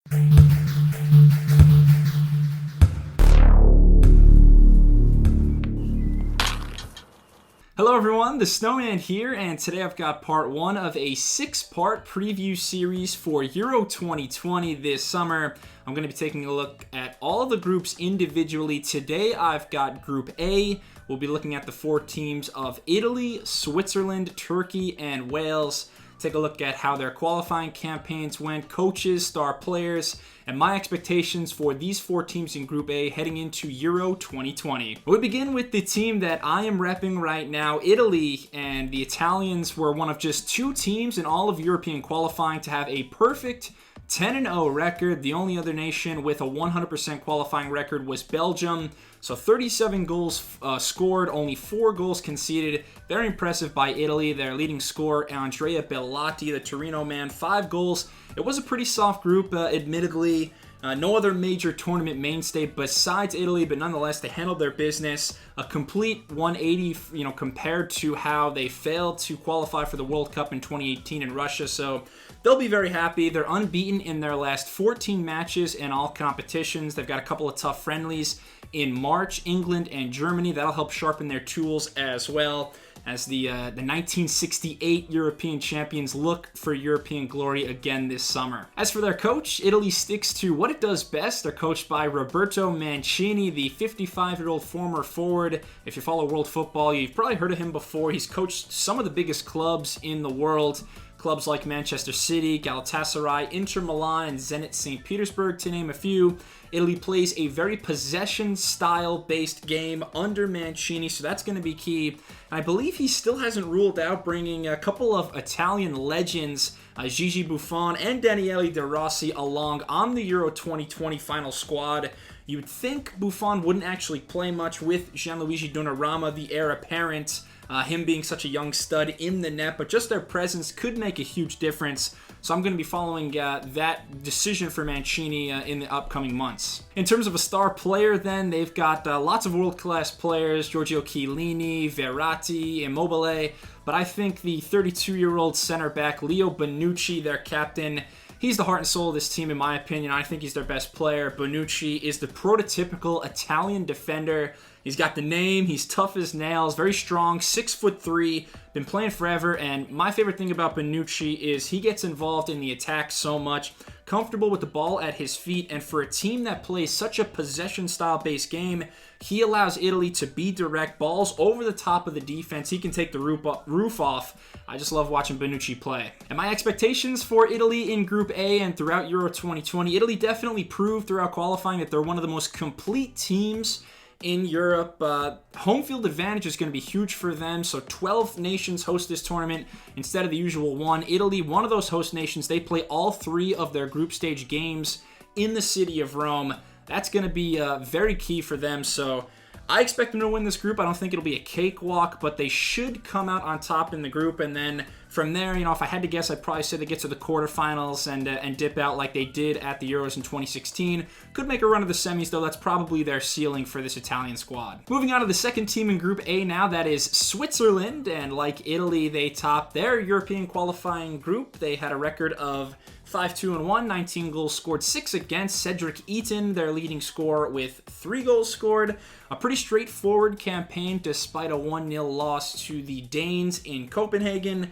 Hello everyone, the Snowman here, and today I've got part one of a 6-part preview series for Euro 2020 this summer. I'm going to be taking a look at all the groups individually. Today I've got Group A. We'll be looking at the 4 teams of Italy, Switzerland, Turkey, and Wales. Take a look at how their qualifying campaigns went, coaches, star players, and my expectations for these 4 teams in Group A heading into Euro 2020. We begin with the team that I am repping right now, Italy, and the Italians were one of just 2 teams in all of European qualifying to have a perfect 10-0 record. The only other nation with a 100% qualifying record was Belgium. So 37 goals scored, only 4 goals conceded. Very impressive by Italy. Their leading scorer, Andrea Bellotti, the Torino man, 5 goals. It was a pretty soft group, admittedly. No other major tournament mainstay besides Italy, but nonetheless, they handled their business. A complete 180, compared to how they failed to qualify for the World Cup in 2018 in Russia. So they'll be very happy. They're unbeaten in their last 14 matches in all competitions. They've got a couple of tough friendlies in March, England and Germany. That'll help sharpen their tools as well as the 1968 European champions look for European glory again this summer. As for their coach, Italy sticks to what it does best. They're coached by Roberto Mancini, the 55-year-old former forward. If you follow world football, you've probably heard of him before. He's coached some of the biggest clubs in the world. Clubs like Manchester City, Galatasaray, Inter Milan, and Zenit St. Petersburg, to name a few. Italy plays a very possession-style-based game under Mancini, so that's going to be key. And I believe he still hasn't ruled out bringing a couple of Italian legends, Gigi Buffon and Daniele De Rossi, along on the Euro 2020 final squad. You'd think Buffon wouldn't actually play much with Gianluigi Donnarumma, the heir apparent, him being such a young stud in the net, but just their presence could make a huge difference. So I'm going to be following that decision for Mancini in the upcoming months. In terms of a star player then, they've got lots of world-class players, Giorgio Chiellini, Verratti, Immobile, but I think the 32-year-old center back, Leo Bonucci, their captain, he's the heart and soul of this team, in my opinion. I think he's their best player. Bonucci is the prototypical Italian defender. He's got the name, he's tough as nails, very strong, 6'3", been playing forever, and my favorite thing about Bonucci is he gets involved in the attack so much, comfortable with the ball at his feet, and for a team that plays such a possession-style based game, he allows Italy to be direct, balls over the top of the defense. He can take the roof off. I just love watching Bonucci play. And my expectations for Italy in Group A and throughout Euro 2020, Italy definitely proved throughout qualifying that they're one of the most complete teams in Europe. Home field advantage is going to be huge for them, so 12 nations host this tournament instead of the usual 1. Italy, one of those host nations, they play all 3 of their group stage games in the city of Rome. That's going to be very key for them, so I expect them to win this group. I don't think it'll be a cakewalk, but they should come out on top in the group, and then from there, if I had to guess, I'd probably say they get to the quarterfinals and dip out like they did at the Euros in 2016. Could make a run of the semis, though. That's probably their ceiling for this Italian squad. Moving on to the second team in Group A now, that is Switzerland, and like Italy, they topped their European qualifying group. They had a record of 5-2-1, 19 goals scored, 6 against. Cedric Eaton, their leading scorer, with 3 goals scored. A pretty straightforward campaign despite a 1-0 loss to the Danes in Copenhagen.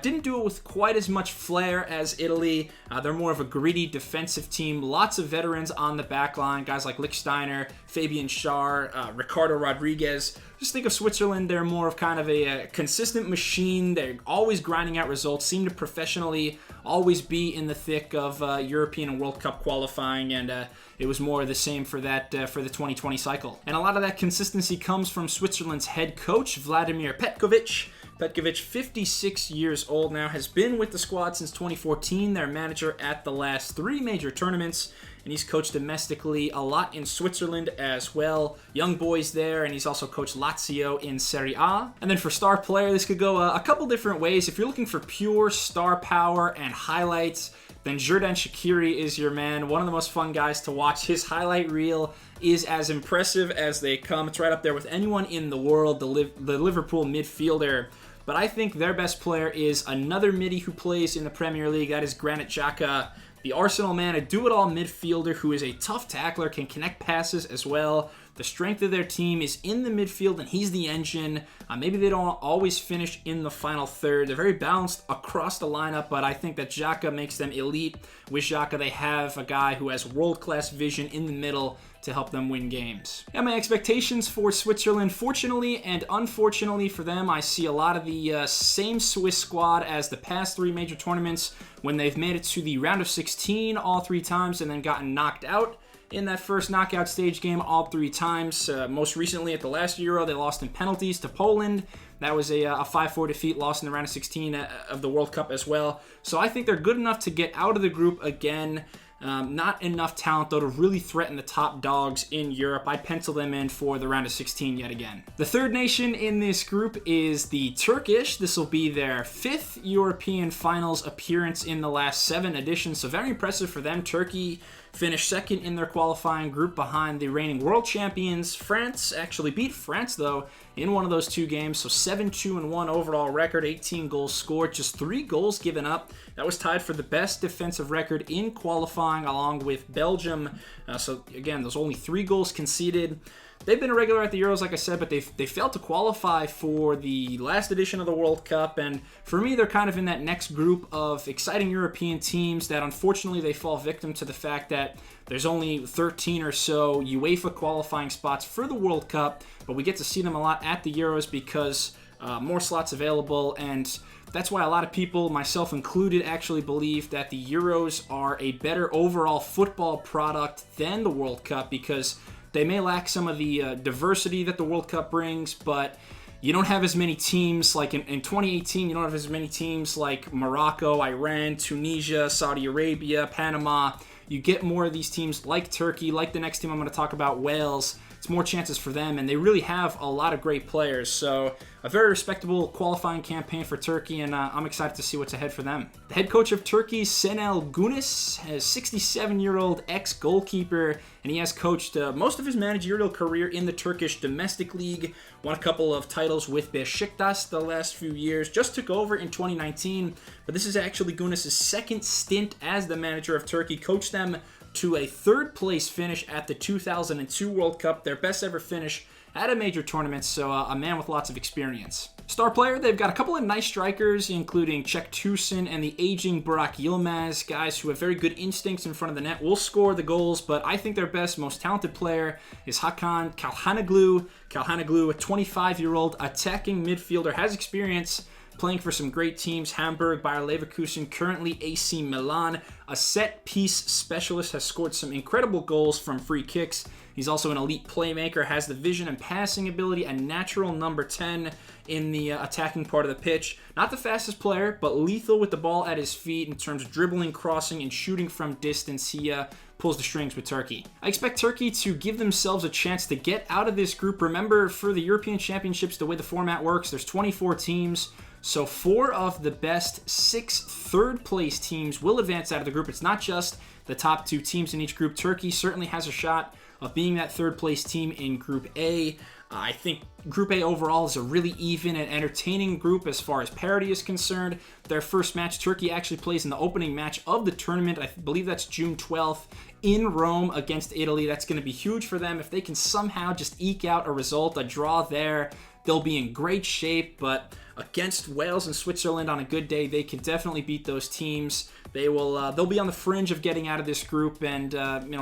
Didn't do it with quite as much flair as Italy. They're more of a gritty defensive team. Lots of veterans on the back line, guys like Lichtsteiner, Fabian Schär, Ricardo Rodriguez. Just think of Switzerland, they're more of kind of a consistent machine. They're always grinding out results, seem to professionally always be in the thick of European and World Cup qualifying, and it was more of the same for that for the 2020 cycle. And a lot of that consistency comes from Switzerland's head coach, Vladimir Petkovic. Petkovic, 56 years old now, has been with the squad since 2014, their manager at the last 3 major tournaments, and he's coached domestically a lot in Switzerland as well. Young boys there, and he's also coached Lazio in Serie A. And then for star player, this could go a couple different ways. If you're looking for pure star power and highlights, then Xherdan Shaqiri is your man. One of the most fun guys to watch. His highlight reel is as impressive as they come. It's right up there with anyone in the world, the Liverpool midfielder. But I think their best player is another midi who plays in the Premier League. That is Granit Xhaka. The Arsenal man, a do-it-all midfielder who is a tough tackler, can connect passes as well. The strength of their team is in the midfield, and he's the engine. Maybe they don't always finish in the final third. They're very balanced across the lineup, but I think that Xhaka makes them elite. With Xhaka, they have a guy who has world-class vision in the middle to help them win games. And my expectations for Switzerland, fortunately and unfortunately for them, I see a lot of the same Swiss squad as the past 3 major tournaments when they've made it to the round of 16 all 3 times and then gotten knocked out in that first knockout stage game all 3 times. Most recently at the last Euro, they lost in penalties to Poland. That was a 5-4 defeat, lost in the round of 16 of the World Cup as well. So I think they're good enough to get out of the group again. Not enough talent, though, to really threaten the top dogs in Europe. I'd pencil them in for the round of 16 yet again. The third nation in this group is the Turkish. This will be their 5th European finals appearance in the last 7 editions, so very impressive for them. Turkey finished 2nd in their qualifying group behind the reigning world champions. France actually beat France, though, in one of those 2 games, so 7-2-1 overall record, 18 goals scored, just 3 goals given up. That was tied for the best defensive record in qualifying along with Belgium. So again, those only 3 goals conceded. They've been a regular at the Euros, like I said, but they failed to qualify for the last edition of the World Cup. And for me, they're kind of in that next group of exciting European teams that unfortunately they fall victim to the fact that there's only 13 or so UEFA qualifying spots for the World Cup, but we get to see them a lot at the Euros because more slots available. And that's why a lot of people, myself included, actually believe that the Euros are a better overall football product than the World Cup, because they may lack some of the diversity that the World Cup brings, but you don't have as many teams like in 2018. You don't have as many teams like Morocco, Iran, Tunisia, Saudi Arabia, Panama. You get more of these teams like Turkey, like the next team I'm going to talk about, Wales. It's more chances for them, and they really have a lot of great players. So a very respectable qualifying campaign for Turkey, and I'm excited to see what's ahead for them. The head coach of Turkey, Şenol Güneş, is a 67-year-old ex-goalkeeper, and he has coached most of his managerial career in the Turkish domestic league. Won a couple of titles with Beşiktaş the last few years. Just took over in 2019, but this is actually Güneş's 2nd stint as the manager of Turkey. Coached them to a 3rd place finish at the 2002 World Cup, their best ever finish at a major tournament, so a man with lots of experience. Star player, they've got a couple of nice strikers, including Cenk Tosun and the aging Burak Yilmaz, guys who have very good instincts in front of the net, will score the goals, but I think their best, most talented player is Hakan Çalhanoğlu. Çalhanoğlu, a 25-year-old attacking midfielder, has experience playing for some great teams, Hamburg, Bayer Leverkusen, currently AC Milan. A set-piece specialist, has scored some incredible goals from free kicks. He's also an elite playmaker, has the vision and passing ability, a natural number 10 in the attacking part of the pitch. Not the fastest player, but lethal with the ball at his feet in terms of dribbling, crossing, and shooting from distance. He pulls the strings with Turkey. I expect Turkey to give themselves a chance to get out of this group. Remember, for the European Championships, the way the format works, there's 24 teams. So 4 of the best 6 third-place teams will advance out of the group. It's not just the top 2 teams in each group. Turkey certainly has a shot of being that third-place team in Group A. I think Group A overall is a really even and entertaining group as far as parity is concerned. Their first match, Turkey actually plays in the opening match of the tournament. I believe that's June 12th in Rome against Italy. That's going to be huge for them. If they can somehow just eke out a result, a draw there, they'll be in great shape. But against Wales and Switzerland on a good day, they can definitely beat those teams. They'll be on the fringe of getting out of this group and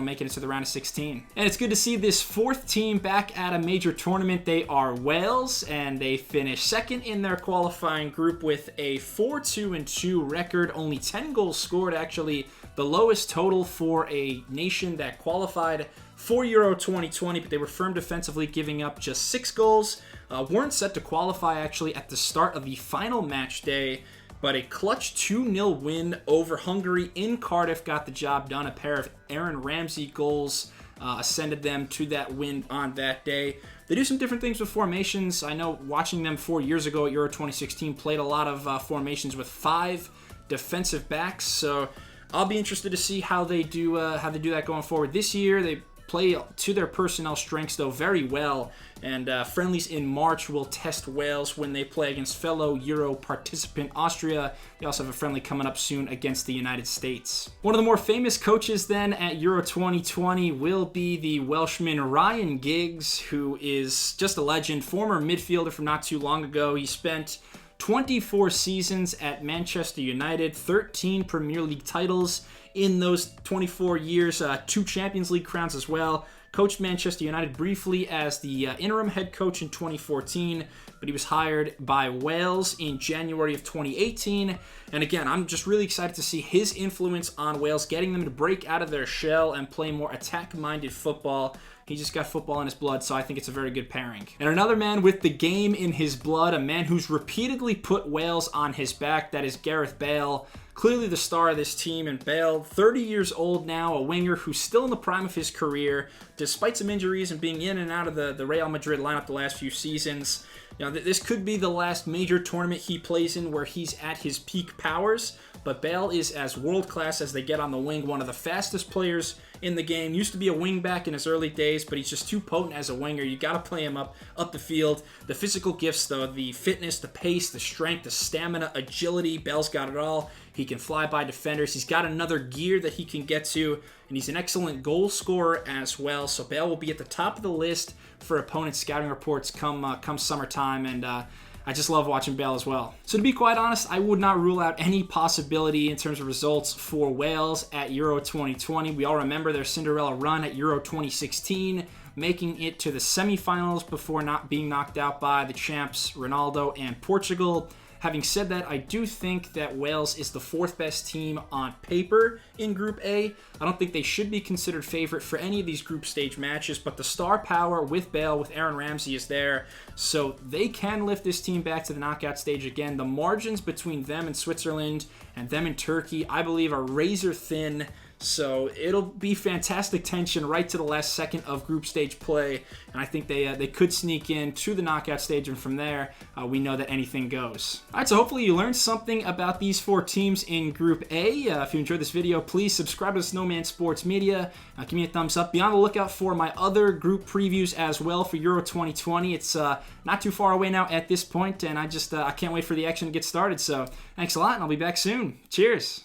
making it to the round of 16. And it's good to see this 4th team back at a major tournament. They are Wales, and they finished 2nd in their qualifying group with a 4-2-2 record. Only 10 goals scored, actually the lowest total for a nation that qualified for Euro 2020, but they were firm defensively, giving up just 6 goals. Weren't set to qualify actually at the start of the final match day, but a clutch 2-0 win over Hungary in Cardiff got the job done. A pair of Aaron Ramsey goals ascended them to that win on that day. They do some different things with formations. I know watching them 4 years ago at Euro 2016, played a lot of formations with 5 defensive backs, so I'll be interested to see how they do that going forward this year. They play to their personnel strengths, though, very well. And friendlies in March will test Wales when they play against fellow Euro participant Austria. They also have a friendly coming up soon against the United States. One of the more famous coaches then at Euro 2020 will be the Welshman Ryan Giggs, who is just a legend, former midfielder from not too long ago. He spent 24 seasons at Manchester United, 13 Premier League titles in those 24 years, 2 Champions League crowns as well. Coached Manchester United briefly as the interim head coach in 2014, but he was hired by Wales in January of 2018. And again, I'm just really excited to see his influence on Wales, getting them to break out of their shell and play more attack-minded football. He just got football in his blood, so I think it's a very good pairing. And another man with the game in his blood, a man who's repeatedly put Wales on his back, that is Gareth Bale. Clearly the star of this team, and Bale, 30 years old now, a winger who's still in the prime of his career, despite some injuries and being in and out of the Real Madrid lineup the last few seasons. You know, this could be the last major tournament he plays in where he's at his peak powers, but Bale is as world-class as they get on the wing, one of the fastest players in the game. Used to be a wingback in his early days, but he's just too potent as a winger. You got to play him up the field. The physical gifts, though, the fitness, the pace, the strength, the stamina, agility, Bale's got it all. He can fly by defenders. He's got another gear that he can get to, and he's an excellent goal scorer as well. So Bale will be at the top of the list for opponents' scouting reports come summertime, and I just love watching Bale as well. So to be quite honest, I would not rule out any possibility in terms of results for Wales at Euro 2020. We all remember their Cinderella run at Euro 2016, making it to the semifinals before not being knocked out by the champs Ronaldo and Portugal. Having said that, I do think that Wales is the 4th best team on paper in Group A. I don't think they should be considered favorite for any of these group stage matches, but the star power with Bale, with Aaron Ramsey is there, so they can lift this team back to the knockout stage again. The margins between them and Switzerland and them and Turkey, I believe, are razor thin. So it'll be fantastic tension right to the last second of group stage play, and I think they could sneak in to the knockout stage, and from there, we know that anything goes. All right, so hopefully you learned something about these 4 teams in Group A. If you enjoyed this video, please subscribe to Snowman Sports Media. Give me a thumbs up. Be on the lookout for my other group previews as well for Euro 2020. It's not too far away now at this point, and I can't wait for the action to get started. So thanks a lot, and I'll be back soon. Cheers.